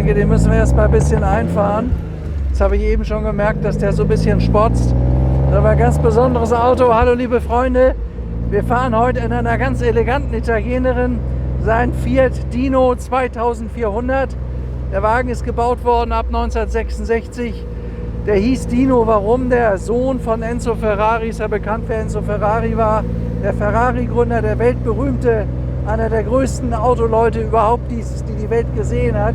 denke, den müssen wir erst mal ein bisschen einfahren. Das habe ich eben schon gemerkt, dass der so ein bisschen spotzt. Das war ein ganz besonderes Auto. Hallo liebe Freunde, wir fahren heute in einer ganz eleganten Italienerin, sein Fiat Dino 2400. Der Wagen ist gebaut worden ab 1966. Der hieß Dino, warum? Der Sohn von Enzo Ferrari ist ja bekannt, wer Enzo Ferrari war. Der Ferrari-Gründer, der weltberühmte, einer der größten Autoleute überhaupt, die die Welt gesehen hat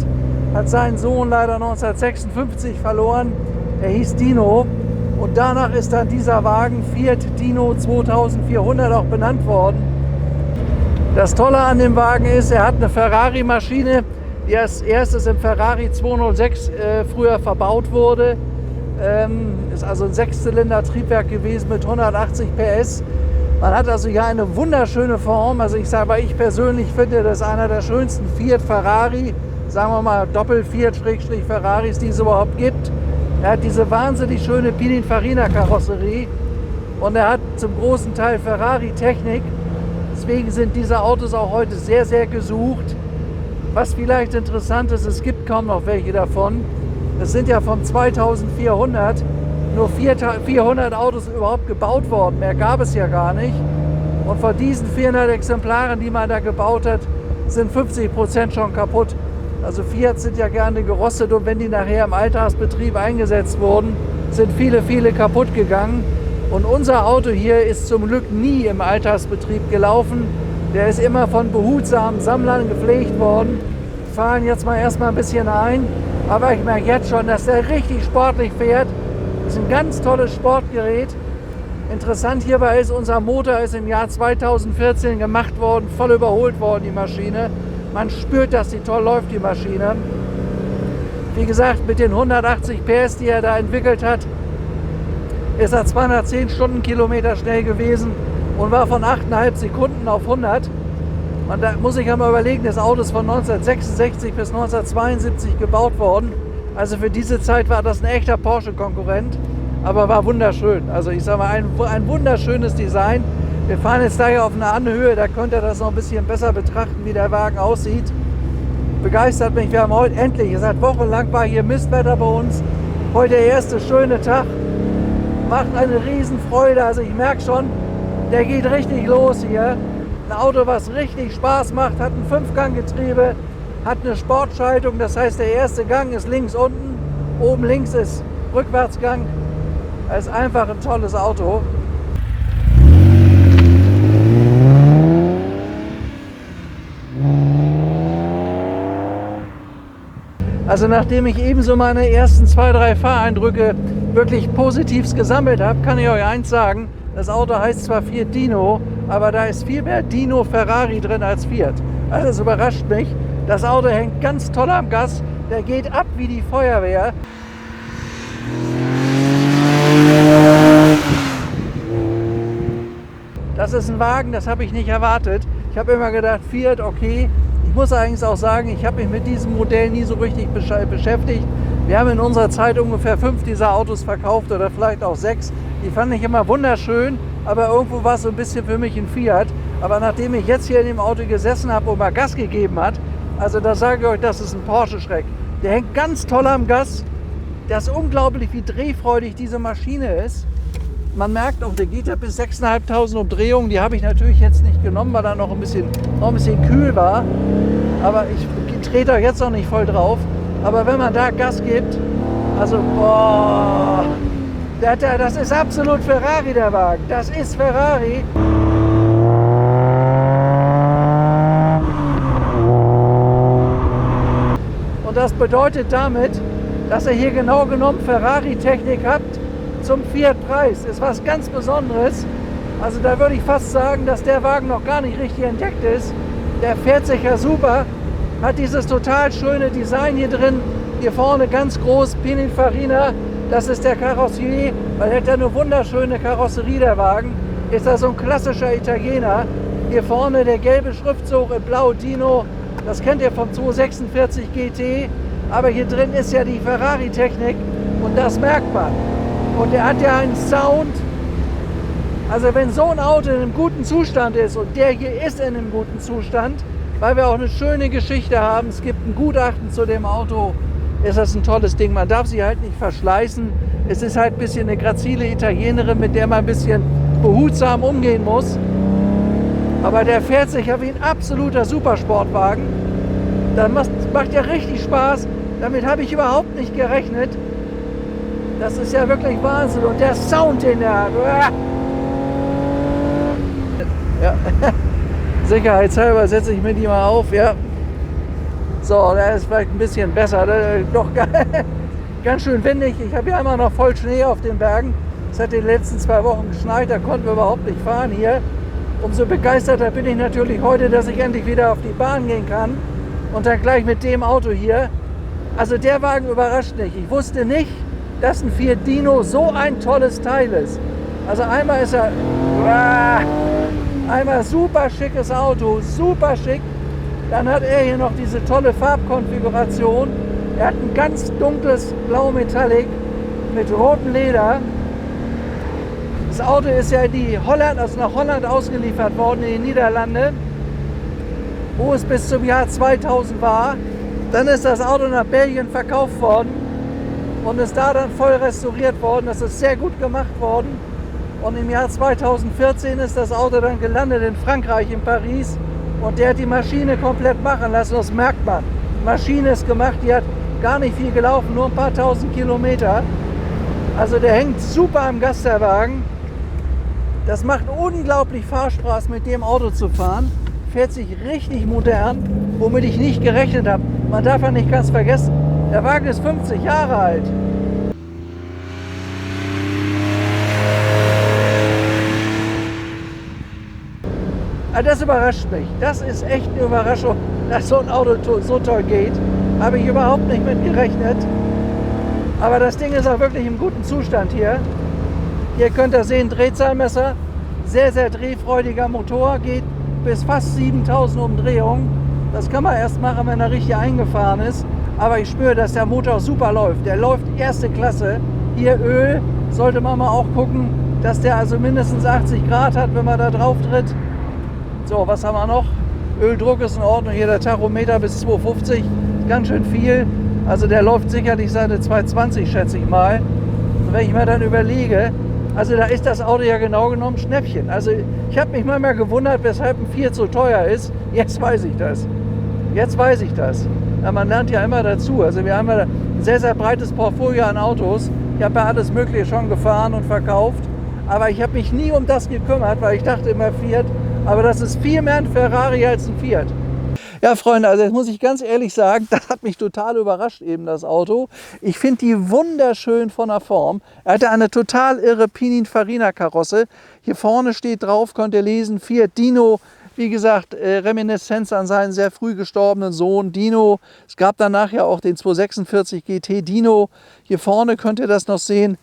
seinen Sohn leider 1956 verloren. Er hieß Dino und danach ist dann dieser Wagen Fiat Dino 2400 auch benannt worden. Das Tolle an dem Wagen ist, er hat eine Ferrari-Maschine, die als erstes im Ferrari 206 früher verbaut wurde. Ist also ein Sechszylinder-Triebwerk gewesen mit 180 PS. Man hat also hier eine wunderschöne Form. Also ich persönlich finde, das ist einer der schönsten Fiat Ferrari, sagen wir mal Doppel-Fiat-Ferraris, die es überhaupt gibt. Er hat diese wahnsinnig schöne Pininfarina-Karosserie und er hat zum großen Teil Ferrari-Technik. Deswegen sind diese Autos auch heute sehr, sehr gesucht. Was vielleicht interessant ist, es gibt kaum noch welche davon. Es sind ja vom 2400 nur 400 Autos überhaupt gebaut worden. Mehr gab es ja gar nicht. Und von diesen 400 Exemplaren, die man da gebaut hat, sind 50% schon kaputt. Also Fiat sind ja gerne gerostet und wenn die nachher im Alltagsbetrieb eingesetzt wurden, sind viele, viele kaputt gegangen. Und unser Auto hier ist zum Glück nie im Alltagsbetrieb gelaufen. Der ist immer von behutsamen Sammlern gepflegt worden. Wir fahren jetzt mal erstmal ein bisschen ein, aber ich merke jetzt schon, dass der richtig sportlich fährt. Das ist ein ganz tolles Sportgerät. Interessant hierbei ist, unser Motor ist im Jahr 2014 gemacht worden, voll überholt worden, die Maschine. Man spürt, dass die toll läuft, die Maschine. Wie gesagt, mit den 180 PS, die er da entwickelt hat, ist er 210 Stundenkilometer schnell gewesen und war von 8,5 Sekunden auf 100. Und da muss ich ja mal überlegen, das Auto ist von 1966 bis 1972 gebaut worden. Also für diese Zeit war das ein echter Porsche-Konkurrent, aber war wunderschön. Also ich sage mal, ein wunderschönes Design. Wir fahren jetzt gleich auf eine Anhöhe, da könnt ihr das noch ein bisschen besser betrachten, wie der Wagen aussieht. Begeistert mich, wir haben heute endlich, seit wochenlang war hier Mistwetter bei uns. Heute der erste schöne Tag, macht eine Riesenfreude, also ich merke schon, der geht richtig los hier. Ein Auto, was richtig Spaß macht, hat ein 5-Gang-Getriebe, hat eine Sportschaltung, das heißt der erste Gang ist links unten, oben links ist Rückwärtsgang. Das ist einfach ein tolles Auto. Also nachdem ich ebenso meine ersten 2, 3 Fahreindrücke wirklich positiv gesammelt habe, kann ich euch eins sagen, das Auto heißt zwar Fiat Dino, aber da ist viel mehr Dino Ferrari drin als Fiat. Also das überrascht mich. Das Auto hängt ganz toll am Gas, der geht ab wie die Feuerwehr. Das ist ein Wagen, das habe ich nicht erwartet. Ich habe immer gedacht, Fiat, okay. Ich muss allerdings auch sagen, ich habe mich mit diesem Modell nie so richtig beschäftigt. Wir haben in unserer Zeit ungefähr 5 dieser Autos verkauft oder vielleicht auch 6. Die fand ich immer wunderschön, aber irgendwo war es so ein bisschen für mich ein Fiat. Aber nachdem ich jetzt hier in dem Auto gesessen habe und mal Gas gegeben hat, also da sage ich euch, das ist ein Porsche-Schreck. Der hängt ganz toll am Gas. Das ist unglaublich, wie drehfreudig diese Maschine ist. Man merkt auch, der geht ja bis 6.500 Umdrehungen. Die habe ich natürlich jetzt nicht genommen, weil er noch ein bisschen kühl war. Aber ich trete euch jetzt noch nicht voll drauf. Aber wenn man da Gas gibt, also boah, das ist absolut Ferrari, der Wagen. Das ist Ferrari. Und das bedeutet damit, dass ihr hier genau genommen Ferrari-Technik habt zum Fiat-Preis. Ist was ganz Besonderes. Also da würde ich fast sagen, dass der Wagen noch gar nicht richtig entdeckt ist. Der fährt sich ja super, hat dieses total schöne Design hier drin. Hier vorne ganz groß Pininfarina, das ist der Karossier, weil er hat ja eine wunderschöne Karosserie, der Wagen. Ist da so ein klassischer Italiener. Hier vorne der gelbe Schriftzug in Blau Dino, das kennt ihr vom 246 GT. Aber hier drin ist ja die Ferrari-Technik und das merkt man. Und er hat ja einen Sound. Also wenn so ein Auto in einem guten Zustand ist und der hier ist in einem guten Zustand, weil wir auch eine schöne Geschichte haben. Es gibt ein Gutachten zu dem Auto. Ist das ein tolles Ding. Man darf sie halt nicht verschleißen. Es ist halt ein bisschen eine grazile Italienerin, mit der man ein bisschen behutsam umgehen muss. Aber der fährt sich ja wie ein absoluter Supersportwagen. Das macht ja richtig Spaß. Damit habe ich überhaupt nicht gerechnet. Das ist ja wirklich Wahnsinn. Und der Sound, den er hat. Ja. Sicherheitshalber setze ich mir die mal auf. Ja. So, der ist vielleicht ein bisschen besser. Doch ganz schön windig. Ich habe ja immer noch voll Schnee auf den Bergen. Es hat die letzten 2 Wochen geschneit. Da konnten wir überhaupt nicht fahren hier. Umso begeisterter bin ich natürlich heute, dass ich endlich wieder auf die Bahn gehen kann. Und dann gleich mit dem Auto hier. Also der Wagen überrascht mich. Ich wusste nicht, dass ein Fiat Dino so ein tolles Teil ist. Also einmal ist er einmal super schickes Auto, super schick. Dann hat er hier noch diese tolle Farbkonfiguration. Er hat ein ganz dunkles Blau Metallic mit rotem Leder. Das Auto ist ja nach Holland ausgeliefert worden, in die Niederlande, wo es bis zum Jahr 2000 war. Dann ist das Auto nach Belgien verkauft worden und ist da dann voll restauriert worden. Das ist sehr gut gemacht worden. Und im Jahr 2014 ist das Auto dann gelandet in Frankreich, in Paris. Und der hat die Maschine komplett machen lassen, das merkt man. Die Maschine ist gemacht, die hat gar nicht viel gelaufen, nur ein paar tausend Kilometer. Also der hängt super am Gas, der Wagen. Das macht unglaublich Fahrspaß, mit dem Auto zu fahren. Fährt sich richtig modern, womit ich nicht gerechnet habe. Man darf ja nicht ganz vergessen, der Wagen ist 50 Jahre alt. Also das überrascht mich. Das ist echt eine Überraschung, dass so ein Auto so toll geht. Habe ich überhaupt nicht mit gerechnet. Aber das Ding ist auch wirklich im guten Zustand hier. Hier könnt ihr sehen, Drehzahlmesser. Sehr, sehr drehfreudiger Motor. Geht bis fast 7000 Umdrehungen. Das kann man erst machen, wenn er richtig eingefahren ist. Aber ich spüre, dass der Motor super läuft. Der läuft erste Klasse. Hier Öl. Sollte man mal auch gucken, dass der also mindestens 80 Grad hat, wenn man da drauf tritt. So, was haben wir noch? Öldruck ist in Ordnung. Hier der Tachometer bis 250. Ganz schön viel. Also der läuft sicherlich seine 220, schätze ich mal. Und wenn ich mir dann überlege, also da ist das Auto ja genau genommen Schnäppchen. Also ich habe mich manchmal gewundert, weshalb ein Fiat so teuer ist. Jetzt weiß ich das. Jetzt weiß ich das. Ja, man lernt ja immer dazu. Also wir haben ja ein sehr, sehr breites Portfolio an Autos. Ich habe ja alles Mögliche schon gefahren und verkauft. Aber ich habe mich nie um das gekümmert, weil ich dachte immer Fiat. Aber das ist viel mehr ein Ferrari als ein Fiat. Ja, Freunde, also jetzt muss ich ganz ehrlich sagen, das hat mich total überrascht, eben das Auto. Ich finde die wunderschön von der Form. Er hatte eine total irre Pininfarina-Karosse. Hier vorne steht drauf, könnt ihr lesen, Fiat Dino. Wie gesagt, Reminiszenz an seinen sehr früh gestorbenen Sohn Dino. Es gab danach ja auch den 246 GT Dino. Hier vorne könnt ihr das noch sehen.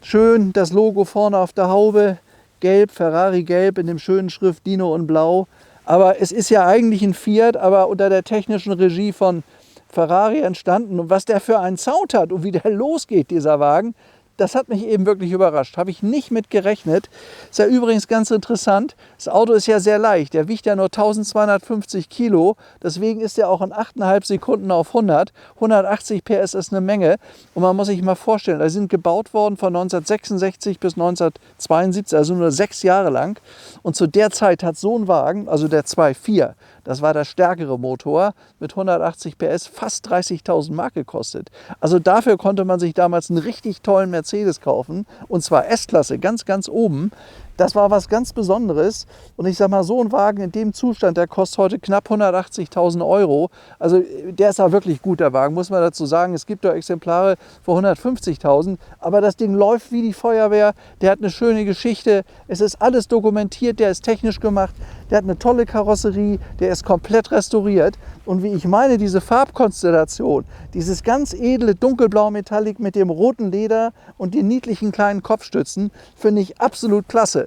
Schön das Logo vorne auf der Haube. Gelb, Ferrari gelb in dem schönen Schrift Dino in Blau. Aber es ist ja eigentlich ein Fiat, aber unter der technischen Regie von Ferrari entstanden. Und was der für einen Sound hat und wie der losgeht, dieser Wagen, das hat mich eben wirklich überrascht. Habe ich nicht mit gerechnet. Ist ja übrigens ganz interessant. Das Auto ist ja sehr leicht. Der wiegt ja nur 1250 Kilo. Deswegen ist er auch in 8,5 Sekunden auf 100. 180 PS ist eine Menge. Und man muss sich mal vorstellen, die sind gebaut worden von 1966 bis 1972, also nur 6 Jahre lang. Und zu der Zeit hat so ein Wagen, also der 2.4, das war der stärkere Motor mit 180 PS, fast 30.000 Mark gekostet. Also dafür konnte man sich damals einen richtig tollen Mercedes kaufen. Und zwar S-Klasse, ganz, ganz oben. Das war was ganz Besonderes. Und ich sag mal, so ein Wagen in dem Zustand, der kostet heute knapp 180.000 Euro. Also der ist auch wirklich gut, der Wagen, muss man dazu sagen. Es gibt doch Exemplare für 150.000. Aber das Ding läuft wie die Feuerwehr. Der hat eine schöne Geschichte. Es ist alles dokumentiert. Der ist technisch gemacht. Der hat eine tolle Karosserie. Der ist komplett restauriert. Und wie ich meine, diese Farbkonstellation, dieses ganz edle dunkelblau Metallic mit dem roten Leder und den niedlichen kleinen Kopfstützen, finde ich absolut klasse.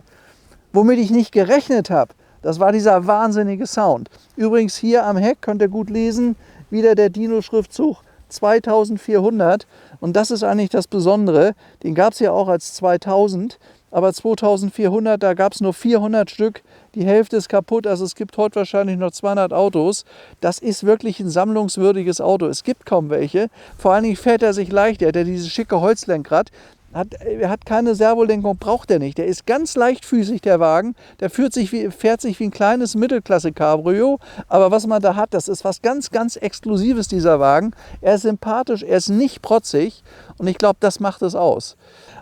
Womit ich nicht gerechnet habe, das war dieser wahnsinnige Sound. Übrigens hier am Heck könnt ihr gut lesen, wieder der Dino-Schriftzug 2400 und das ist eigentlich das Besondere. Den gab es ja auch als 2000, aber 2400, da gab es nur 400 Stück. Die Hälfte ist kaputt, also es gibt heute wahrscheinlich noch 200 Autos. Das ist wirklich ein sammlungswürdiges Auto. Es gibt kaum welche. Vor allen Dingen fährt er sich leicht. Er hat ja dieses schicke Holzlenkrad. Er hat keine Servolenkung, braucht er nicht. Der ist ganz leichtfüßig, der Wagen. Der fährt sich wie ein kleines Mittelklasse-Cabrio. Aber was man da hat, das ist was ganz, ganz Exklusives, dieser Wagen. Er ist sympathisch, er ist nicht protzig. Und ich glaube, das macht es aus.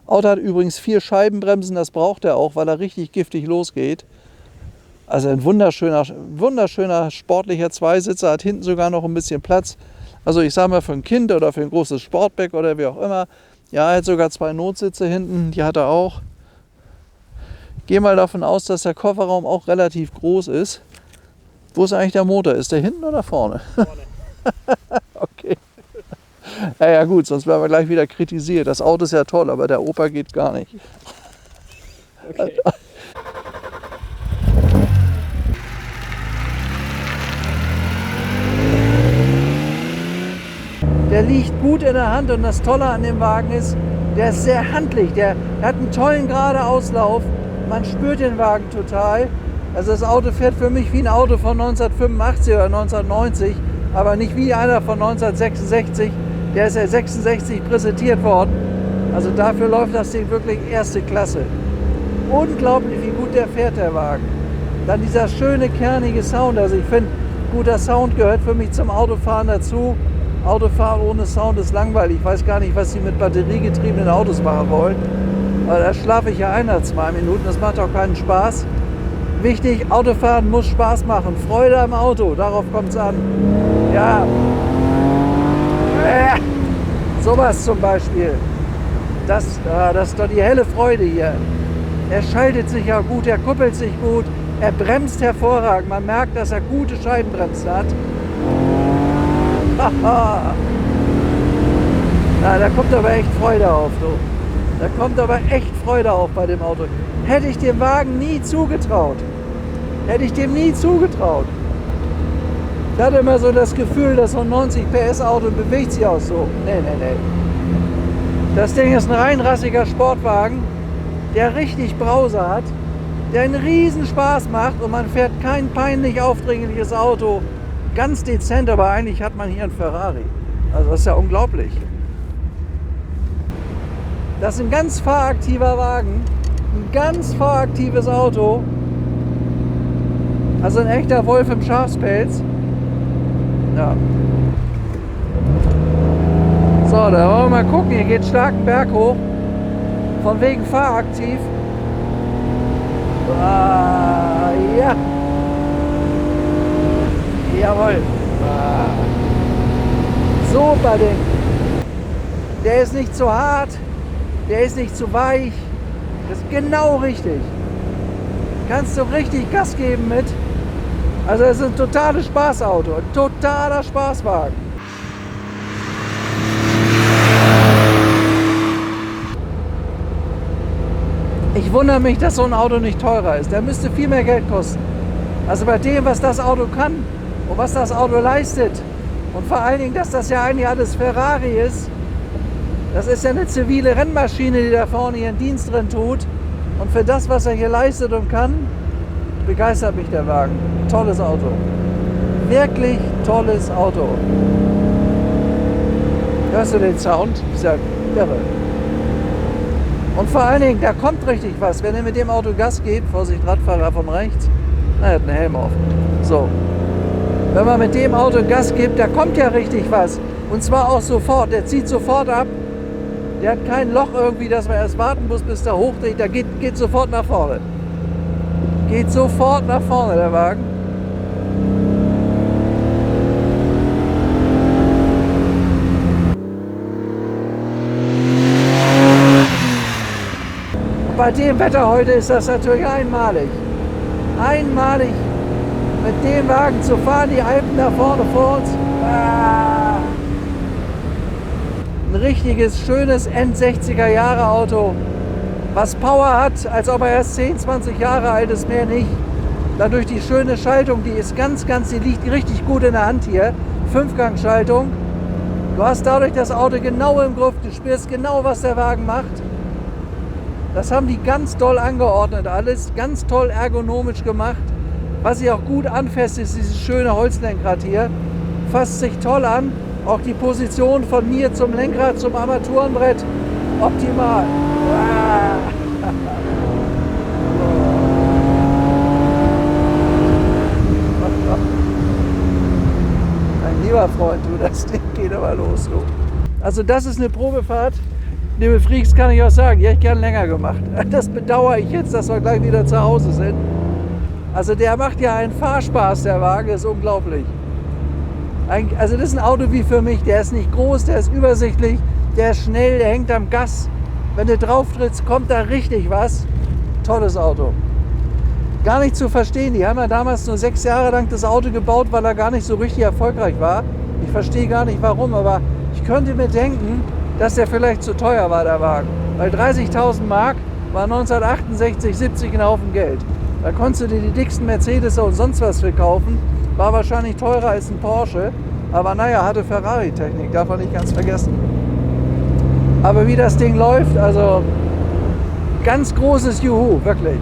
Auto hat übrigens 4 Scheibenbremsen, das braucht er auch, weil er richtig giftig losgeht. Also ein wunderschöner sportlicher Zweisitzer, hat hinten sogar noch ein bisschen Platz. Also ich sage mal für ein Kind oder für ein großes Sportback oder wie auch immer. Ja, er hat sogar 2 Notsitze hinten, die hat er auch. Gehe mal davon aus, dass der Kofferraum auch relativ groß ist. Wo ist eigentlich der Motor? Ist der hinten oder vorne? Vorne. Okay. Ja gut, sonst werden wir gleich wieder kritisiert. Das Auto ist ja toll, aber der Opa geht gar nicht. Okay. Der liegt gut in der Hand und das Tolle an dem Wagen ist, der ist sehr handlich. Der hat einen tollen geraden Auslauf. Man spürt den Wagen total. Also das Auto fährt für mich wie ein Auto von 1985 oder 1990, aber nicht wie einer von 1966. Der ist ja 66 präsentiert worden. Also dafür läuft das Ding wirklich erste Klasse. Unglaublich, wie gut der fährt, der Wagen. Dann dieser schöne, kernige Sound. Also ich finde, guter Sound gehört für mich zum Autofahren dazu. Autofahren ohne Sound ist langweilig. Ich weiß gar nicht, was sie mit batteriegetriebenen Autos machen wollen. Aber da schlafe ich ja ein nach 2 Minuten. Das macht auch keinen Spaß. Wichtig, Autofahren muss Spaß machen. Freude am Auto, darauf kommt es an. Ja. Sowas zum Beispiel. Das ist doch die helle Freude hier. Er schaltet sich ja gut, er kuppelt sich gut, er bremst hervorragend. Man merkt, dass er gute Scheibenbremsen hat. Na, da kommt aber echt Freude auf, du. Da kommt aber echt Freude auf bei dem Auto. Hätte ich dem Wagen nie zugetraut. Hätte ich dem nie zugetraut. Ich hatte immer so das Gefühl, dass so ein 90 PS Auto bewegt sich auch so. Nee. Das Ding ist ein reinrassiger Sportwagen, der richtig Brause hat, der einen riesen Spaß macht und man fährt kein peinlich aufdringliches Auto. Ganz dezent, aber eigentlich hat man hier einen Ferrari. Also das ist ja unglaublich. Das ist ein ganz fahraktiver Wagen, ein ganz fahraktives Auto. Also ein echter Wolf im Schafspelz. Ja. So, da wollen wir mal gucken. Hier geht starken Berg hoch. Von wegen fahraktiv. Ah, ja. Jawohl. Ah. Super Ding. Der ist nicht zu hart. Der ist nicht zu weich. Das ist genau richtig. Kannst du richtig Gas geben mit. Also es ist ein totales Spaßauto. Ein totaler Spaßwagen. Ich wundere mich, dass so ein Auto nicht teurer ist. Der müsste viel mehr Geld kosten. Also bei dem, was das Auto kann und was das Auto leistet und vor allen Dingen, dass das ja eigentlich alles Ferrari ist, das ist ja eine zivile Rennmaschine, die da vorne ihren Dienst drin tut. Und für das, was er hier leistet und kann, begeistert mich der Wagen. Tolles Auto. Wirklich tolles Auto. Hörst du den Sound? Ist ja irre. Und vor allen Dingen, da kommt richtig was. Wenn ihr mit dem Auto Gas gebt, Vorsicht, Radfahrer von rechts, er hat einen Helm auf. So. Wenn man mit dem Auto Gas gibt, da kommt ja richtig was. Und zwar auch sofort. Der zieht sofort ab. Der hat kein Loch irgendwie, dass man erst warten muss, bis der hochdreht. Der geht sofort nach vorne. Geht sofort nach vorne, der Wagen. Und bei dem Wetter heute ist das natürlich einmalig. Einmalig mit dem Wagen zu fahren, die Alpen da vorne vor uns. Ein richtiges, schönes End-60er-Jahre-Auto, was Power hat, als ob er erst 10, 20 Jahre alt ist, mehr nicht. Dadurch die schöne Schaltung, die ist die liegt richtig gut in der Hand hier. 5-Gang-Schaltung. Du hast dadurch das Auto genau im Griff, du spürst genau, was der Wagen macht. Das haben die ganz toll angeordnet, alles ganz toll ergonomisch gemacht. Was sich auch gut anfasst, ist dieses schöne Holzlenkrad hier. Fasst sich toll an, auch die Position von mir zum Lenkrad, zum Armaturenbrett, optimal. Mein lieber Freund, du, das Ding geht aber los, du. Also das ist eine Probefahrt, liebe Freaks, kann ich auch sagen, die hätte ich gern länger gemacht. Das bedauere ich jetzt, dass wir gleich wieder zu Hause sind. Also der macht ja einen Fahrspaß, der Wagen, ist unglaublich. Also das ist ein Auto wie für mich, der ist nicht groß, der ist übersichtlich, der ist schnell, der hängt am Gas. Wenn du drauf trittst, kommt da richtig was. Tolles Auto. Gar nicht zu verstehen, die haben ja damals nur 6 Jahre lang das Auto gebaut, weil er gar nicht so richtig erfolgreich war. Ich verstehe gar nicht warum, aber ich könnte mir denken, dass der vielleicht zu teuer war, der Wagen. Weil 30.000 Mark war 1968, 70 ein Haufen Geld. Da konntest du dir die dicksten Mercedes und sonst was verkaufen. War wahrscheinlich teurer als ein Porsche. Aber naja, hatte Ferrari-Technik, darf man nicht ganz vergessen. Aber wie das Ding läuft, also ganz großes Juhu, wirklich.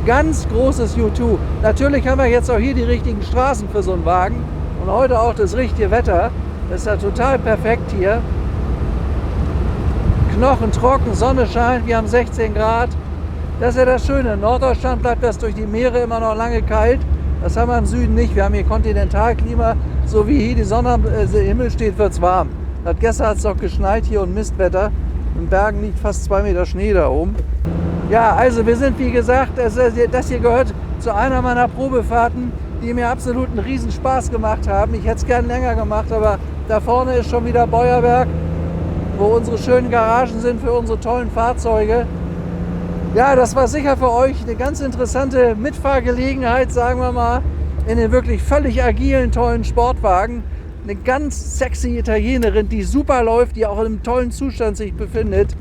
Ganz großes Juhu. Natürlich haben wir jetzt auch hier die richtigen Straßen für so einen Wagen. Und heute auch das richtige Wetter. Das ist ja total perfekt hier. Knochentrocken, Sonne scheint, wir haben 16 Grad. Das ist ja das Schöne. In Norddeutschland bleibt das durch die Meere immer noch lange kalt. Das haben wir im Süden nicht. Wir haben hier Kontinentalklima. So wie hier die Sonne am Himmel steht, wird es warm. Gestern hat es doch geschneit hier und Mistwetter. In Bergen liegt fast 2 Meter Schnee da oben. Ja, also wir sind, wie gesagt, das hier gehört zu einer meiner Probefahrten, die mir absolut einen riesen Spaß gemacht haben. Ich hätte es gern länger gemacht, aber da vorne ist schon wieder Beuerwerk, wo unsere schönen Garagen sind für unsere tollen Fahrzeuge. Ja, das war sicher für euch eine ganz interessante Mitfahrgelegenheit, sagen wir mal, in den wirklich völlig agilen, tollen Sportwagen. Eine ganz sexy Italienerin, die super läuft, die auch in einem tollen Zustand sich befindet.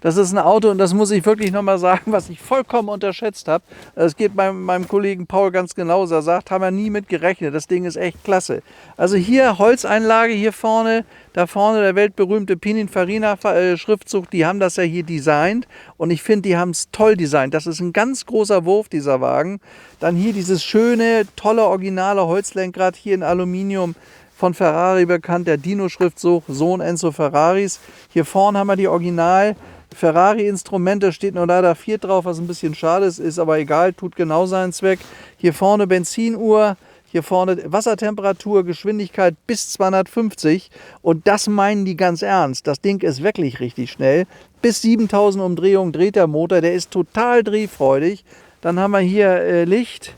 Das ist ein Auto, und das muss ich wirklich nochmal sagen, was ich vollkommen unterschätzt habe. Das geht meinem Kollegen Paul ganz genauso. Er sagt, haben wir nie mit gerechnet. Das Ding ist echt klasse. Also hier Holzeinlage hier vorne, da vorne der weltberühmte Pininfarina-Schriftzug, die haben das ja hier designt. Und ich finde, die haben es toll designt. Das ist ein ganz großer Wurf, dieser Wagen. Dann hier dieses schöne, tolle, originale Holzlenkrad hier in Aluminium. Von Ferrari bekannt, der Dino-Schriftzug, Sohn Enzo Ferraris. Hier vorne haben wir die Original Ferrari-Instrumente, steht nur leider 4 drauf, was ein bisschen schade ist, ist aber egal, tut genau seinen Zweck. Hier vorne Benzinuhr, hier vorne Wassertemperatur, Geschwindigkeit bis 250 und das meinen die ganz ernst. Das Ding ist wirklich richtig schnell. Bis 7000 Umdrehungen dreht der Motor, der ist total drehfreudig. Dann haben wir hier Licht.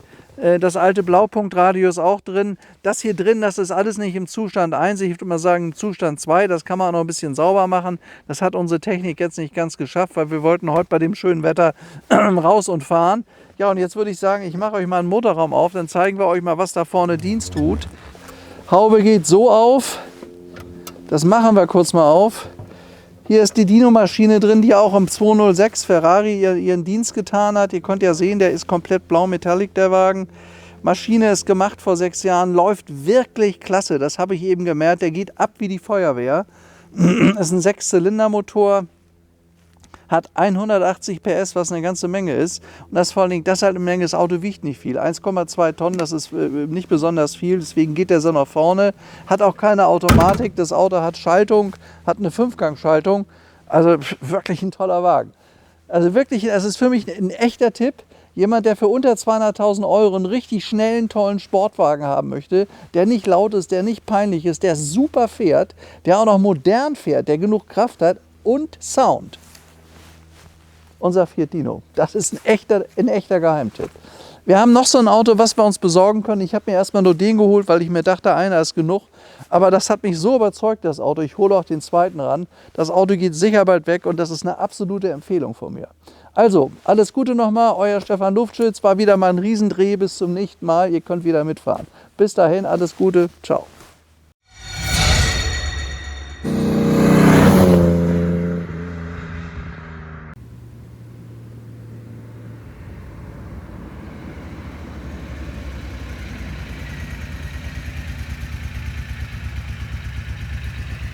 Das alte Blaupunktradio ist auch drin. Das hier drin, das ist alles nicht im Zustand 1. Ich würde mal sagen im Zustand 2. Das kann man auch noch ein bisschen sauber machen. Das hat unsere Technik jetzt nicht ganz geschafft, weil wir wollten heute bei dem schönen Wetter raus und fahren. Ja, und jetzt würde ich sagen, ich mache euch mal einen Motorraum auf. Dann zeigen wir euch mal, was da vorne Dienst tut. Haube geht so auf. Das machen wir kurz mal auf. Hier ist die Dino-Maschine drin, die auch im 206 Ferrari ihren Dienst getan hat. Ihr könnt ja sehen, der ist komplett blau Metallic, der Wagen. Maschine ist gemacht vor 6 Jahren, läuft wirklich klasse. Das habe ich eben gemerkt. Der geht ab wie die Feuerwehr. Ist ein 6-Zylinder-Motor, hat 180 PS, was eine ganze Menge ist. Und das vor allen Dingen, das halt eine Menge, das Auto wiegt nicht viel. 1,2 Tonnen, das ist nicht besonders viel, deswegen geht der so nach vorne. Hat auch keine Automatik, das Auto hat Schaltung, hat eine 5-Gang-Schaltung. Also wirklich ein toller Wagen. Also wirklich, das ist für mich ein echter Tipp. Jemand, der für unter 200.000 Euro einen richtig schnellen, tollen Sportwagen haben möchte, der nicht laut ist, der nicht peinlich ist, der super fährt, der auch noch modern fährt, der genug Kraft hat und Sound. Unser Fiat Dino. Das ist ein echter Geheimtipp. Wir haben noch so ein Auto, was wir uns besorgen können. Ich habe mir erstmal nur den geholt, weil ich mir dachte, einer ist genug. Aber das hat mich so überzeugt, das Auto. Ich hole auch den zweiten ran. Das Auto geht sicher bald weg und das ist eine absolute Empfehlung von mir. Also, alles Gute nochmal. Euer Stefan Luftschütz. War wieder mal ein Riesendreh. Bis zum nächsten Mal. Ihr könnt wieder mitfahren. Bis dahin, alles Gute. Ciao.